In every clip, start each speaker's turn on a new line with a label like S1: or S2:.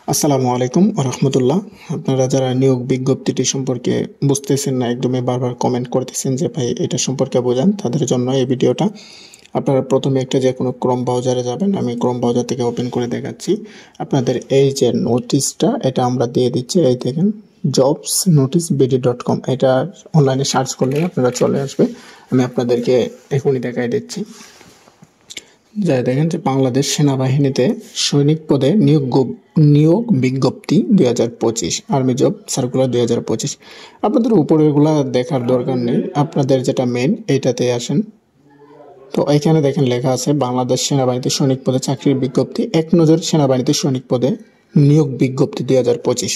S1: আসসালামু আলাইকুম ওয়া রাহমাতুল্লাহ। আপনারা যারা নিয়োগ বিজ্ঞপ্তিটি সম্পর্কে বুঝতেছেন না, একদমই বারবার কমেন্ট করতেছেন যে ভাই এটা সম্পর্কে বোঝান, তাদের জন্য এই ভিডিওটা। আপনারা প্রথমে একটা যে কোনো ক্রোম ব্রাউজারে যাবেন, আমি ক্রোম ব্রাউজার থেকে ওপেন করে দেখাচ্ছি। আপনাদের এই যে নোটিশটা, এটা আমরা দিয়ে দিচ্ছি। এই দেখেন jobsnoticebd.com, এটা অনলাইনে সার্চ করলে আপনারা চলে আসবে। আমি আপনাদেরকে এখনই দেখাই দিচ্ছি। যাই দেখেন যে বাংলাদেশ সেনাবাহিনীতে সৈনিক পদে নিয়োগ বিজ্ঞপ্তি 2025, আর্মি জব সার্কুলার 2025। আপনাদের উপরেরগুলা দেখার দরকার নেই, আপনাদের যেটা মেন এইটাতে আসেন। তো এখানে দেখেন লেখা আছে বাংলাদেশ সেনাবাহিনীতে সৈনিক পদে চাকরির বিজ্ঞপ্তি, এক নজর সেনাবাহিনীতে সৈনিক পদে নিয়োগ বিজ্ঞপ্তি 2025।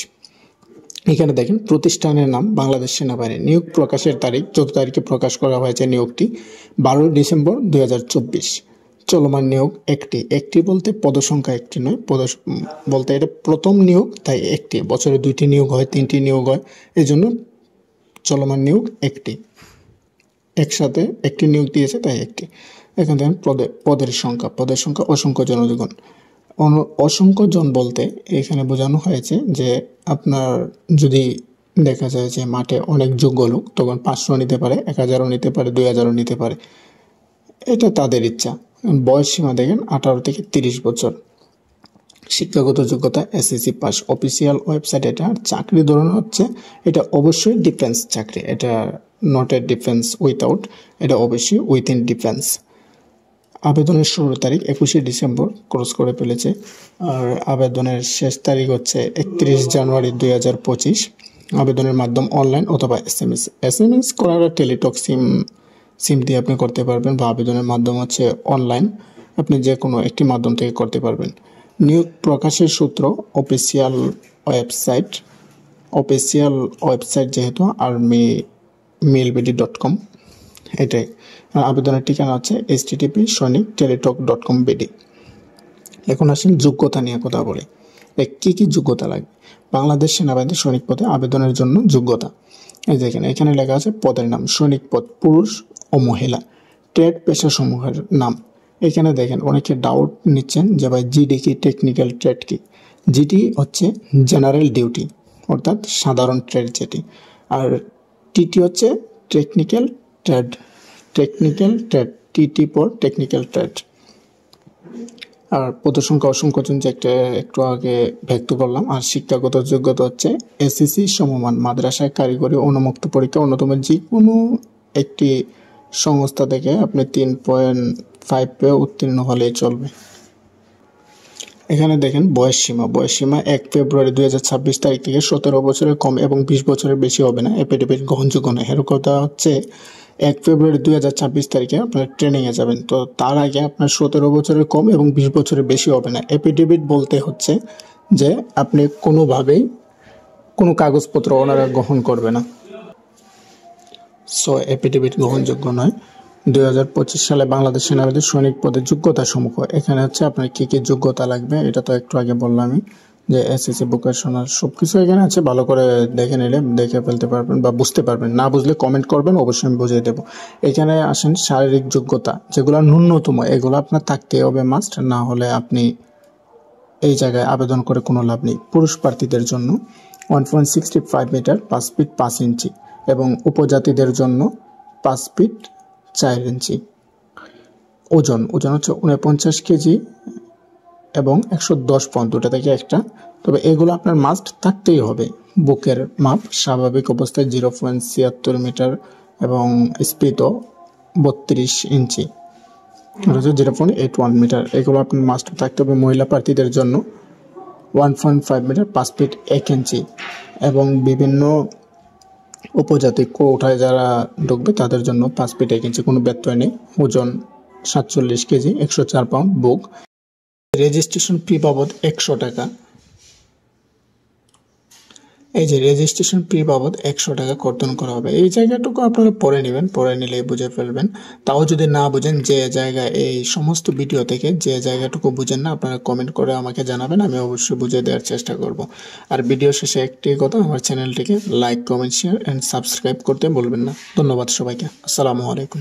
S1: এখানে দেখেন প্রতিষ্ঠানের নাম বাংলাদেশ সেনাবাহিনী। নিয়োগ প্রকাশের তারিখ 14 তারিখে প্রকাশ করা হয়েছে নিয়োগটি, 12 ডিসেম্বর 2024। চলমান নিয়োগ একটি বলতে পদসংখ্যা একটি নয়, বলতে এটা প্রথম নিয়োগ, তাই একটি। বছরে 2টি নিয়োগ হয়, 3টি নিয়োগ হয়, এই জন্য চলমান নিয়োগ একটি। একসাথে একটি নিয়োগ দিয়েছে তাই একটি। এখানে দেখেন পদের সংখ্যা অসংখ্য জনগণ। অসংখ্য জন বলতে এখানে বোঝানো হয়েছে যে আপনার যদি দেখা যায় যে মাঠে অনেক যোগ্য লোক, তখন 500 নিতে পারে, 1000ও নিতে পারে, 2000ও নিতে পারে, এটা তাদের ইচ্ছা। বয়স সীমা দেখেন 18 থেকে 30 বছর। শিক্ষাগত যোগ্যতা এসএসসি পাস। অফিসিয়াল ওয়েবসাইট এটা। চাকরি ধরন হচ্ছে এটা অবশ্যই ডিফেন্স চাকরি, এটা নট এ ডিফেন্স উইথাউট, এটা অবশ্যই উইথিন ডিফেন্স। আবেদনের শুরুর তারিখ 21 ডিসেম্বর ক্রস করে ফেলেছে, আর আবেদনের শেষ তারিখ হচ্ছে 31 জানুয়ারি 2025। আবেদনের মাধ্যম অনলাইন অথবা এসএমএস করার টেলিটক সিম দিয়ে আপনি করতে পারবেন, বা আবেদনের মাধ্যম হচ্ছে অনলাইন, আপনি যে কোনো একটি মাধ্যম থেকে করতে পারবেন। নিয়োগ প্রকাশের সূত্র অফিসিয়াল ওয়েবসাইট যেহেতু army.mailbd.com, এটাই। আবেদনের ঠিকানা হচ্ছে http://sonic-teletalk.com BD। এখন আসেন যোগ্যতা নিয়ে কথা বলি। কি কি যোগ্যতা লাগবে বাংলাদেশ সেনাবাহিনীতে সৈনিক পদে আবেদনের জন্য? যোগ্যতা এই দেখেন, এখানে লেখা আছে পদের নাম, সৈনিক পদ পুরুষ ও মহিলা। ট্রেড পেশাসমূহের নাম এখানে দেখেন, অনেকে ডাউট নিচ্ছেন যে ভাই জিডি কি, টেকনিক্যাল ট্রেড কি। জিডি হচ্ছে জেনারেল ডিউটি, অর্থাৎ সাধারণ ট্রেড যেটি, আর টিটি হচ্ছে টেকনিক্যাল ট্রেড, টিটি পর টেকনিক্যাল ট্রেড। আর পদসংখ্যা অসংখ্য জন যে একটু আগে ব্যক্ত করলাম। আর শিক্ষাগত যোগ্যতা হচ্ছে এসএসসি সমমান মাদ্রাসায় কারিগরি অনুমুক্ত পরীক্ষা অন্যতম যে কোনো একটি সংস্থা থেকে আপনি 3.5 পেয়ে উত্তীর্ণ হলেই চলবে। এখানে দেখেন বয়স সীমা 1 ফেব্রুয়ারি 2026 তারিখ থেকে 17 বছরের কম এবং 20 বছরের বেশি হবে না। এফিডেভিট গ্রহণযোগ্য নয়। এর কথা হচ্ছে 1 ফেব্রুয়ারি 2026 তারিখে আপনার ট্রেনিংয়ে যাবেন, তো তার আগে আপনার 17 বছরের কম এবং 20 বছরের বেশি হবে না। এফিডেভিট বলতে হচ্ছে যে আপনি কোনোভাবেই কোনো কাগজপত্র ওনারা গ্রহণ করবে না, সো এফিডেভিট গ্রহণযোগ্য নয়। 2025 সালে বাংলাদেশ সেনাবাহিনীর সৈনিক পদের যোগ্যতা সমূহ এখানে হচ্ছে আপনার কী কী যোগ্যতা লাগবে, এটা তো একটু আগে বললামই যে এসএসসি ভোকেশনাল সব কিছু এখানে আছে। ভালো করে দেখে নিলে দেখে ফেলতে পারবেন বা বুঝতে পারবেন, না বুঝলে কমেন্ট করবেন, অবশ্যই আমি বুঝিয়ে দেবো। এখানে আসেন শারীরিক যোগ্যতা, যেগুলো ন্যূনতম, এগুলো আপনার থাকতেই হবে মাস্ট, না হলে আপনি এই জায়গায় আবেদন করে কোনো লাভ নেই। পুরুষ প্রার্থীদের জন্য 1.65 মিটার 5 ফিট 5 ইঞ্চি এবং উপজাতিদের জন্য 5 ফিট 4 ইঞ্চি। ওজন হচ্ছে 49 কেজি এবং 110 পাউন্ড, দুটা থেকে একটা। তবে এগুলো আপনার মাস্ট থাকতেই হবে। বুকের মাপ স্বাভাবিক অবস্থায় 0.76 মিটার এবং স্ফীত 32 ইঞ্চি, 0.81 মিটার, এগুলো আপনার মাস্ট থাকতে হবে। মহিলা প্রার্থীদের জন্য 1.5 মিটার 5 ফিট 1 ইঞ্চি এবং বিভিন্ন উপজাতি কোটায় যারা ঢুকবে তাদের জন্য 5 ফিট 1 ইঞ্চি, কোনো ব্যত্যয় নেই। ওজন 47 কেজি 104 পাউন্ড। বুক। রেজিস্ট্রেশন ফি বাবদ 100 টাকা। এই যে রেজিস্ট্রেশন ফি বাবদ 100 টাকা কর্তন করা হবে। এই জায়গাটুকু আপনারা পড়ে নেবেন, পড়ে নিলেই বুঝে ফেলবেন। তাও যদি না বুঝেন, যে জায়গায় এই সমস্ত ভিডিও থেকে যে জায়গাটুকু বুঝেন না, আপনারা কমেন্ট করে আমাকে জানাবেন, আমি অবশ্যই বুঝিয়ে দেওয়ার চেষ্টা করব। আর ভিডিও শেষে একটি কথা, আমার চ্যানেলটিকে like, comment, share and subscribe করতে বলবেন না। ধন্যবাদ সবাইকে। আসসালামু আলাইকুম।